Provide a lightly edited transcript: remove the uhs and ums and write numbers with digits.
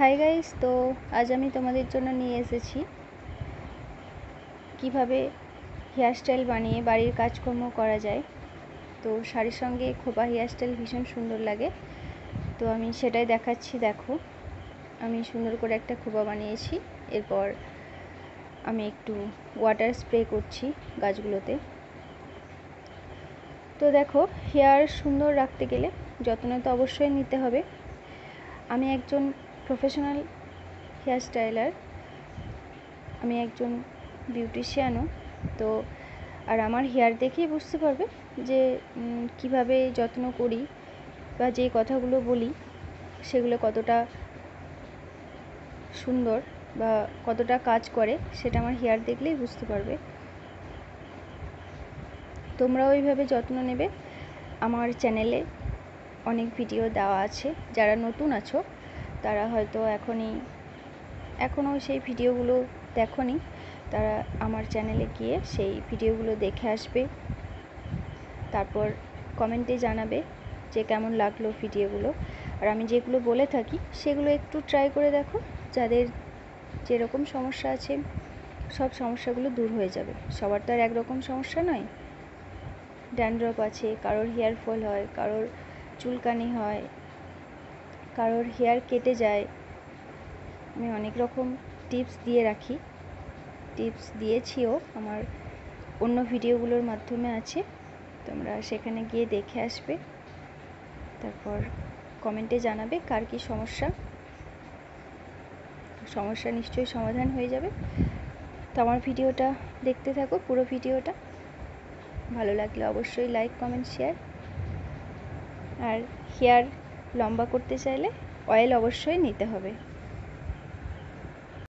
Hi guys, তো আজ আমি তোমাদের জন্য নিয়ে এসেছি কিভাবে হেয়ারস্টাইল বানিয়ে বাড়ির কাজকর্ম করা যায়। তো শাড়ির সঙ্গে খোপা হেয়ারস্টাইল ভীষণ সুন্দর লাগে, তো আমি সেটাই দেখাচ্ছি। দেখো, আমি সুন্দর করে একটা খোপা বানিয়েছি। এরপর আমি একটু ওয়াটার স্প্রে করছি গাছগুলোতে। তো দেখো, হেয়ার সুন্দর রাখতে গেলে যত্ন তো অবশ্যই নিতে হবে। আমি একজন প্রফেশনাল হেয়ার স্টাইলার, আমি একজন বিউটিশিয়ানও। তো আর আমার হেয়ার দেখেই বুঝতে পারবে যে কিভাবে যত্ন করি বা যে কথাগুলো বলি সেগুলো কতটা সুন্দর বা কতটা কাজ করে, সেটা আমার হেয়ার দেখলেই বুঝতে পারবে। তোমরাও ওইভাবে যত্ন নেবে। আমার চ্যানেলে অনেক ভিডিও দেওয়া আছে। যারা নতুন আছো তারা হয়তো এখনও সেই ভিডিওগুলো দেখোনি, তারা আমার চ্যানেলে গিয়ে সেই ভিডিওগুলো দেখে আসবে। তারপর কমেন্টে জানাবে যে কেমন লাগলো ভিডিওগুলো। আর আমি যেগুলো বলে থাকি সেগুলো একটু ট্রাই করে দেখো। যাদের যেরকম সমস্যা আছে সব সমস্যাগুলো দূর হয়ে যাবে। সবার তো আর একরকম সমস্যা নয়। ড্যান্ড্রফ আছে, কারোর হেয়ার ফল হয়, কারোর চুলকানি হয়, কারোর হেয়ার কেটে যায়। আমি অনেক রকম টিপস দিয়ে রাখি, টিপস দিয়েছিও আমার অন্য ভিডিওগুলোর মাধ্যমে আছে। তোমরা সেখানে গিয়ে দেখে আসবে। তারপর কমেন্টে জানাবে কার কী সমস্যা নিশ্চয়ই সমাধান হয়ে যাবে। তো আমার ভিডিওটা দেখতে থাকো, পুরো ভিডিওটা। ভালো লাগলে অবশ্যই লাইক, কমেন্ট, শেয়ার। আর হেয়ার লম্বা করতে চাইলে অয়েল অবশ্যই নিতে হবে।